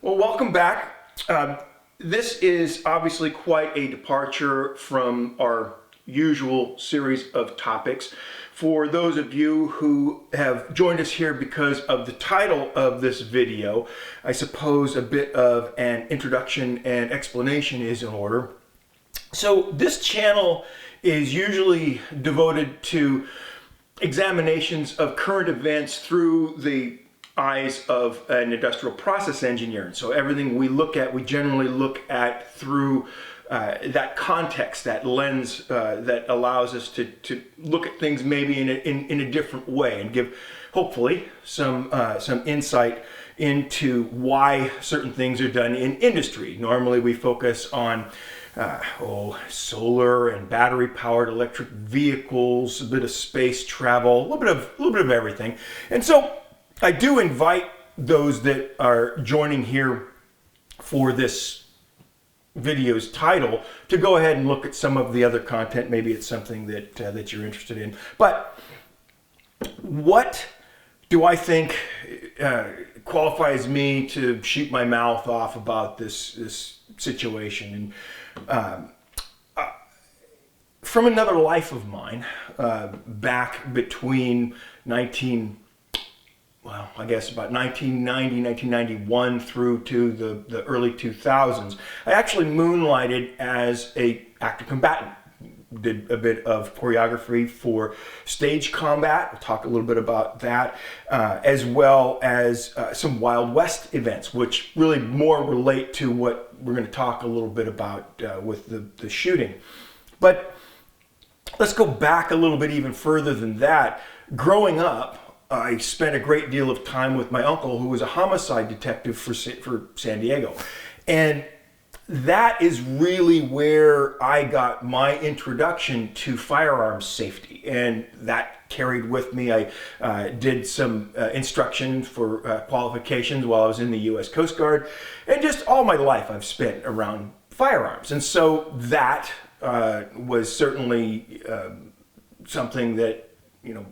Well, welcome back. This is obviously quite a departure from our usual series of topics. For those of you who have joined us here because of the title of this video, I suppose a bit of an introduction and explanation is in order. So this channel is usually devoted to examinations of current events through the eyes of an industrial process engineer. And so everything we look at, we generally look at through that context, that lens that allows us to look at things maybe in a different way and give, hopefully, some insight into why certain things are done in industry. Normally we focus on solar and battery powered electric vehicles, a bit of space travel, a little bit of everything. And so I do invite those that are joining here for this video's title to go ahead and look at some of the other content. Maybe it's something that you're interested in. But what do I think qualifies me to shoot my mouth off about this situation? And from another life of mine, back between about 1990, 1991 through to the early 2000s, I actually moonlighted as an active combatant. Did a bit of choreography for stage combat. We'll talk a little bit about that, as well as some Wild West events, which really more relate to what we're going to talk a little bit about with the shooting. But let's go back a little bit even further than that. Growing up, I spent a great deal of time with my uncle, who was a homicide detective for San Diego. And that is really where I got my introduction to firearms safety. And that carried with me. I did some instruction for qualifications while I was in the U.S. Coast Guard. And just all my life I've spent around firearms. And so that was certainly something that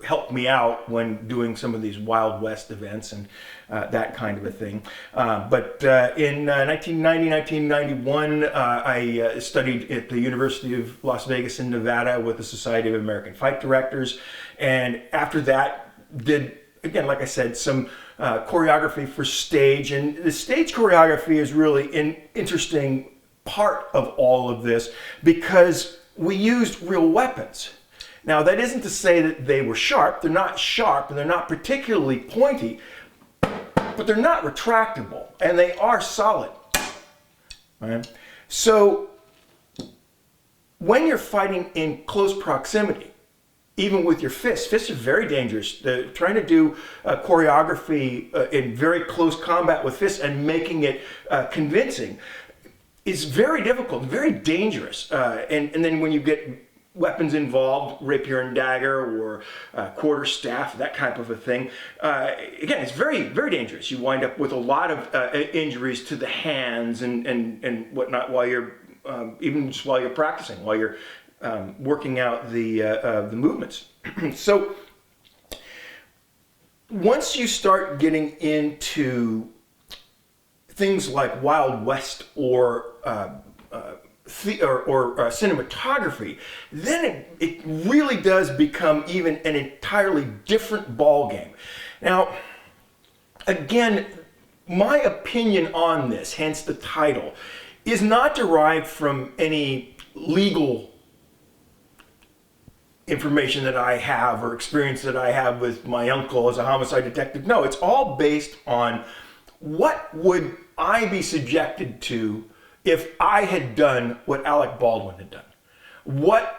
helped me out when doing some of these Wild West events and that kind of a thing. But in 1990, 1991, I studied at the University of Las Vegas in Nevada with the Society of American Fight Directors. And after that, did, again, like I said, some choreography for stage. And the stage choreography is really an interesting part of all of this because we used real weapons. Now, that isn't to say that they were sharp. They're not sharp and they're not particularly pointy, but they're not retractable and they are solid. Right? So when you're fighting in close proximity, even with your fists are very dangerous. Trying to do choreography in very close combat with fists and making it convincing is very difficult, very dangerous. And then when you get weapons involved, rapier and dagger or quarter staff, that type of a thing. Again, it's very, very dangerous. You wind up with a lot of injuries to the hands and whatnot while you're, even just while you're practicing, while you're working out the movements. So once you start getting into things like Wild West or cinematography, then it really does become even an entirely different ballgame. Now, again, my opinion on this, hence the title, is not derived from any legal information that I have or experience that I have with my uncle as a homicide detective. No, it's all based on what would I be subjected to if I had done what Alec Baldwin had done. What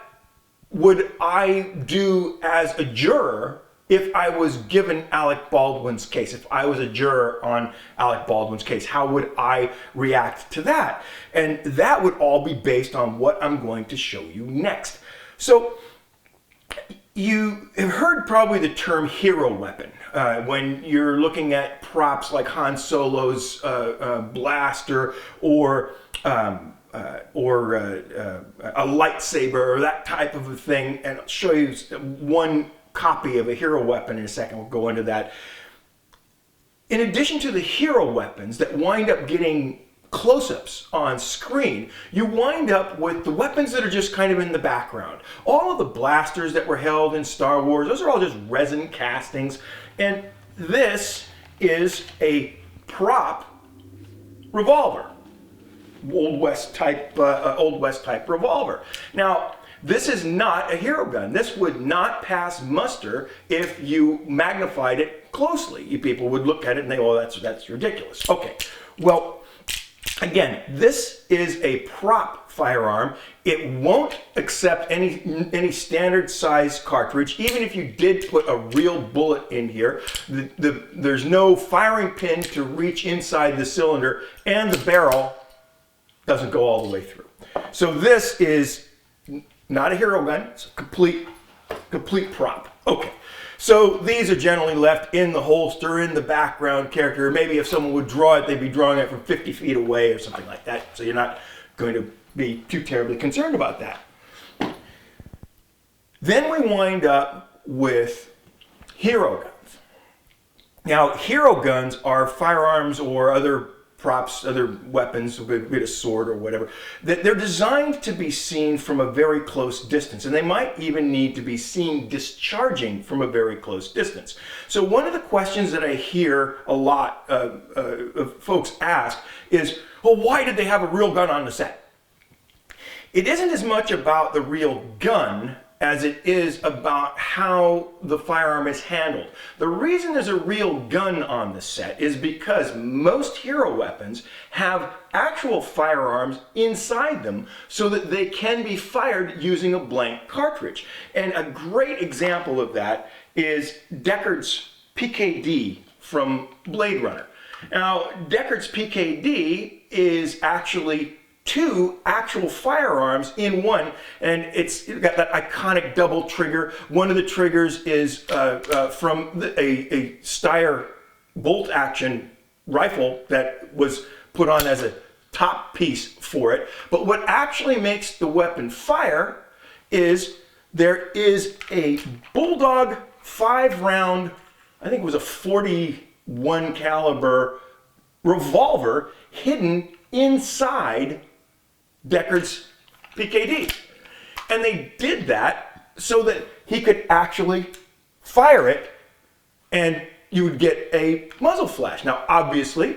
would I do as a juror if I was given Alec Baldwin's case? If I was a juror on Alec Baldwin's case, how would I react to that? And that would all be based on what I'm going to show you next. So you have heard probably the term hero weapon when you're looking at props like Han Solo's blaster or a lightsaber or that type of a thing. And I'll show you one copy of a hero weapon in a second. We'll go into that. in addition to the hero weapons that wind up getting close-ups on screen, you wind up with the weapons that are just kind of in the background. All of the blasters that were held in Star Wars, those are all just resin castings. And this is a prop revolver, Old West type revolver. Now, this is not a hero gun. This would not pass muster if you magnified it closely. People would look at it and they, oh, that's ridiculous. Okay, well, again, this is a prop firearm. It won't accept any standard size cartridge. Even if you did put a real bullet in here, there's no firing pin to reach inside the cylinder, and the barrel doesn't go all the way through. So this is not a hero gun. It's a complete prop. Okay. So these are generally left in the holster, in the background character. Maybe if someone would draw it, they'd be drawing it from 50 feet away or something like that. So you're not going to be too terribly concerned about that. Then we wind up with hero guns. Now, hero guns are firearms or other props, other weapons, a bit of sword or whatever, that they're designed to be seen from a very close distance, and they might even need to be seen discharging from a very close distance. So one of the questions that I hear a lot of folks ask is, well, why did they have a real gun on the set? It isn't as much about the real gun as it is about how the firearm is handled. The reason there's a real gun on the set is because most hero weapons have actual firearms inside them so that they can be fired using a blank cartridge. And a great example of that is Deckard's PKD from Blade Runner. Now, Deckard's PKD is actually two actual firearms in one, and it's got that iconic double trigger. One of the triggers is from a Steyr bolt action rifle that was put on as a top piece for it. But what actually makes the weapon fire is there is a Bulldog 5-round, I think it was a 41 caliber revolver hidden inside Deckard's PKD. And they did that so that he could actually fire it and you would get a muzzle flash. Now, obviously,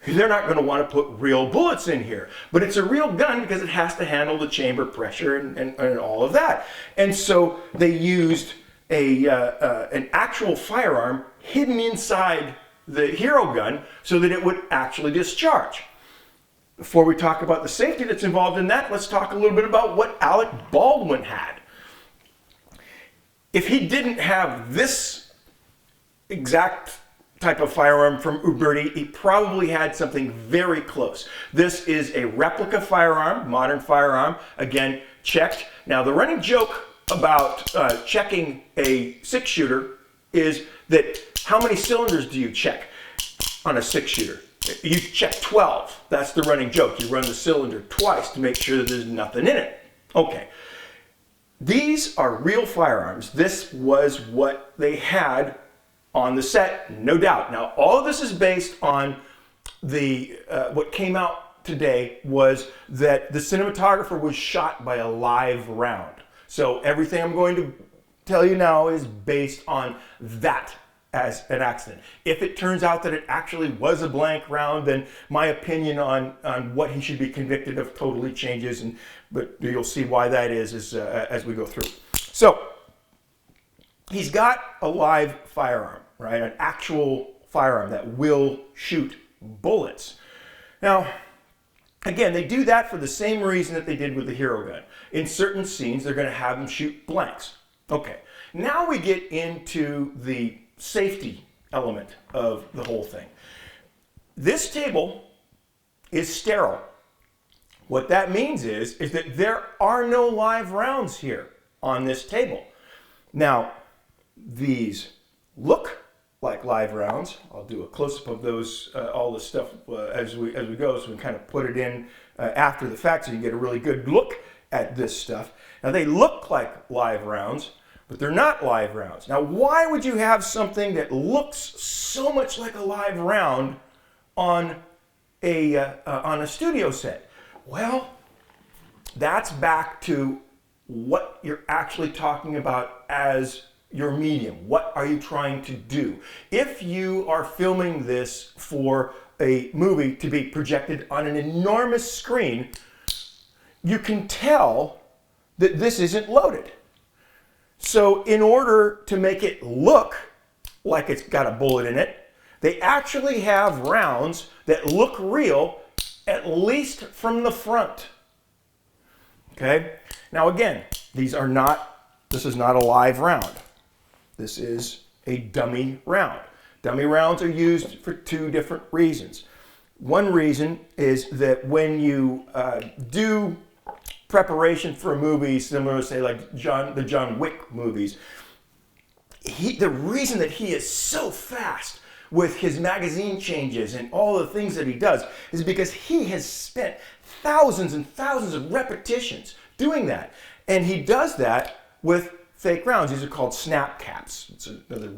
they're not going to want to put real bullets in here, but it's a real gun because it has to handle the chamber pressure and all of that. And so they used an actual firearm hidden inside the hero gun so that it would actually discharge. Before we talk about the safety that's involved in that, let's talk a little bit about what Alec Baldwin had. If he didn't have this exact type of firearm from Uberti, he probably had something very close. This is a replica firearm, modern firearm, again, checked. Now, the running joke about checking a 6-shooter is that how many cylinders do you check on a 6-shooter? You check 12. That's the running joke. You run the cylinder twice to make sure that there's nothing in it. Okay. These are real firearms. This was what they had on the set, no doubt. Now, all of this is based on the what came out today was that the cinematographer was shot by a live round. So everything I'm going to tell you now is based on that as an accident. If it turns out that it actually was a blank round, then my opinion on what he should be convicted of totally changes, but you'll see why that is as we go through. So he's got a live firearm, right? An actual firearm that will shoot bullets. Now, again, they do that for the same reason that they did with the hero gun. In certain scenes, they're going to have him shoot blanks. Okay, now we get into the safety element of the whole thing. This table is sterile. What that means is that there are no live rounds here on this table. Now, these look like live rounds. I'll do a close-up of those, all this stuff as we go, so we can kind of put it in after the fact so you can get a really good look at this stuff. Now, they look like live rounds, but they're not live rounds. Now, why would you have something that looks so much like a live round on a studio set? Well, that's back to what you're actually talking about as your medium. What are you trying to do? If you are filming this for a movie to be projected on an enormous screen, you can tell that this isn't loaded. So in order to make it look like it's got a bullet in it, they actually have rounds that look real, at least from the front. Okay? Now again, this is not a live round. This is a dummy round. Dummy rounds are used for two different reasons. One reason is that when you do preparation for a movie, similar to say like the John Wick movies, the reason that he is so fast with his magazine changes and all the things that he does is because he has spent thousands and thousands of repetitions doing that. And he does that with fake rounds. These are called snap caps. It's another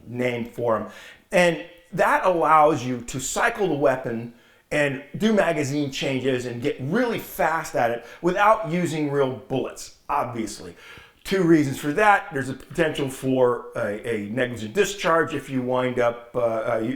name for them. And that allows you to cycle the weapon and do magazine changes and get really fast at it without using real bullets, obviously. Two reasons for that. There's a potential for a negligent discharge if you wind up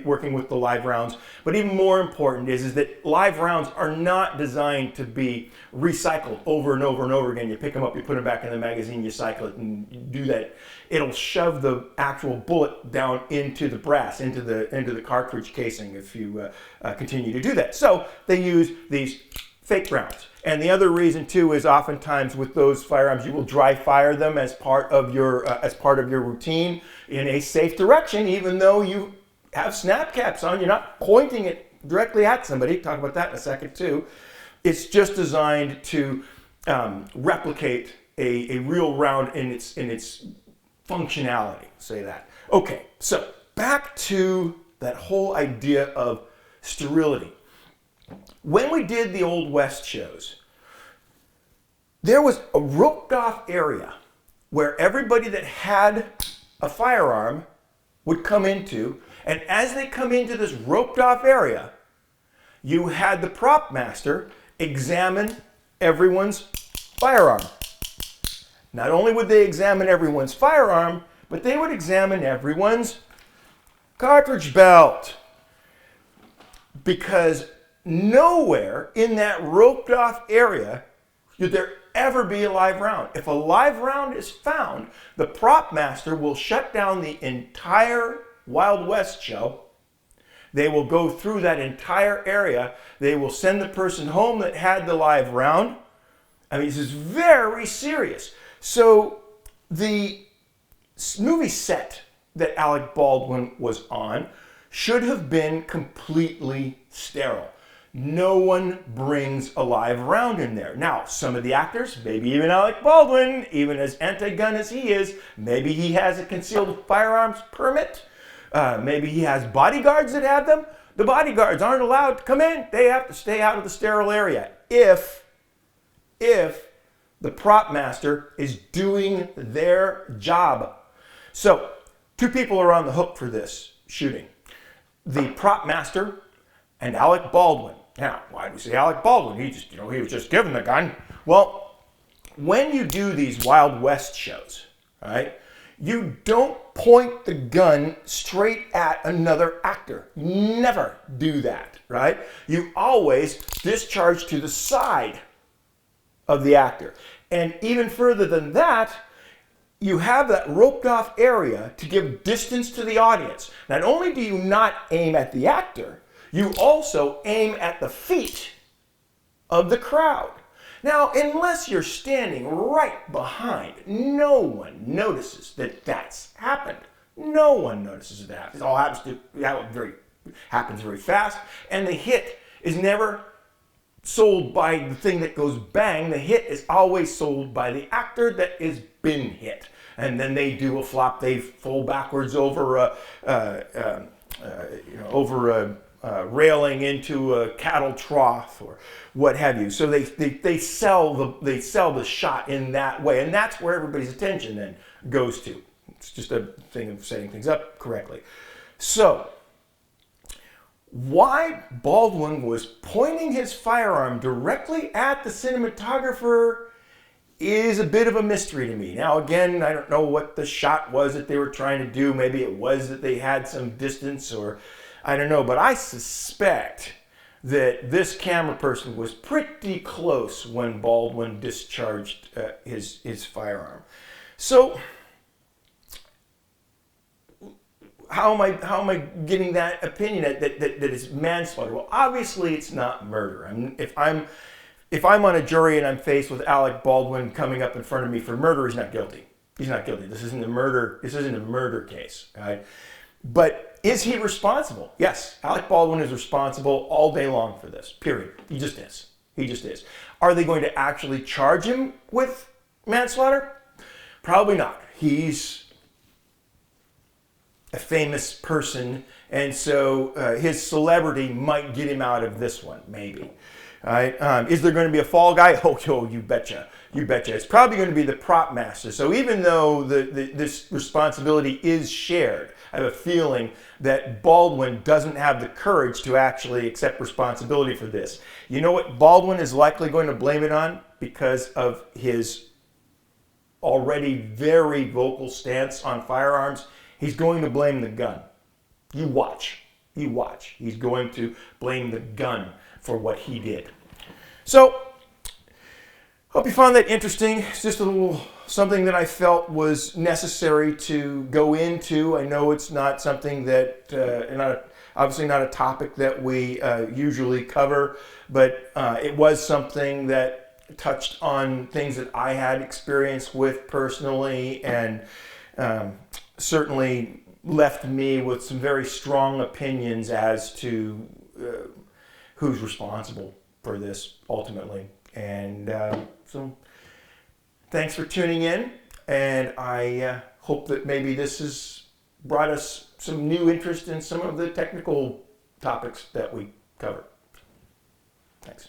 working with the live rounds. But even more important is that live rounds are not designed to be recycled over and over and over again. You pick them up, you put them back in the magazine, you cycle it, and you do that. It'll shove the actual bullet down into the brass, into the cartridge casing if you continue to do that. So they use these fake rounds. And the other reason too is oftentimes with those firearms you will dry fire them as part of your routine in a safe direction, even though you have snap caps on. You're not pointing it directly at somebody. Talk about that in a second too. It's just designed to replicate a real round in its functionality. Say that. Okay, so back to that whole idea of sterility. When we did the Old West shows, there was a roped off area where everybody that had a firearm would come into, and as they come into this roped off area, you had the prop master examine everyone's firearm. Not only would they examine everyone's firearm, but they would examine everyone's cartridge belt. Because nowhere in that roped off area should there ever be a live round. If a live round is found, the prop master will shut down the entire Wild West show. They will go through that entire area. They will send the person home that had the live round. I mean, this is very serious. So the movie set that Alec Baldwin was on should have been completely sterile. No one brings a live round in there. Now, some of the actors, maybe even Alec Baldwin, even as anti-gun as he is, maybe he has a concealed firearms permit. Maybe he has bodyguards that have them. The bodyguards aren't allowed to come in. They have to stay out of the sterile area if the prop master is doing their job. So, two people are on the hook for this shooting. The prop master and Alec Baldwin. Now, why do we say Alec Baldwin? He was just given the gun. Well, when you do these Wild West shows, right, you don't point the gun straight at another actor. Never do that, right? You always discharge to the side of the actor. And even further than that, you have that roped off area to give distance to the audience. Not only do you not aim at the actor, you also aim at the feet of the crowd. Now, unless you're standing right behind, no one notices that that's happened. No one notices that. It all happens very fast, and the hit is never sold by the thing that goes bang. The hit is always sold by the actor that is been hit. And then they do a flop. They fall backwards over railing into a cattle trough or what have you. So they sell the shot in that way, and that's where everybody's attention then goes to. It's just a thing of setting things up correctly. So why Baldwin was pointing his firearm directly at the cinematographer is a bit of a mystery to me. Now, again, I don't know what the shot was that they were trying to do. Maybe it was that they had some distance, or I don't know. But I suspect that this camera person was pretty close when Baldwin discharged his firearm. So how am I getting that opinion that it's manslaughter? Well, obviously it's not murder. If I'm on a jury and I'm faced with Alec Baldwin coming up in front of me for murder, he's not guilty. He's not guilty. This isn't a murder case. Right? But is he responsible? Yes, Alec Baldwin is responsible all day long for this. Period. He just is. He just is. Are they going to actually charge him with manslaughter? Probably not. He's a famous person, and so his celebrity might get him out of this one, maybe. Right? Is there going to be a fall guy? Oh, you betcha. You betcha. It's probably going to be the prop master. So even though this responsibility is shared, I have a feeling that Baldwin doesn't have the courage to actually accept responsibility for this. You know what Baldwin is likely going to blame it on? Because of his already very vocal stance on firearms. He's going to blame the gun. You watch. You watch. He's going to blame the gun for what he did. So, hope you found that interesting. It's just a little something that I felt was necessary to go into. I know it's not something that, obviously not a topic that we usually cover, but it was something that touched on things that I had experience with personally, and certainly left me with some very strong opinions as to who's responsible for this ultimately. And so thanks for tuning in, and I hope that maybe this has brought us some new interest in some of the technical topics that we cover. Thanks.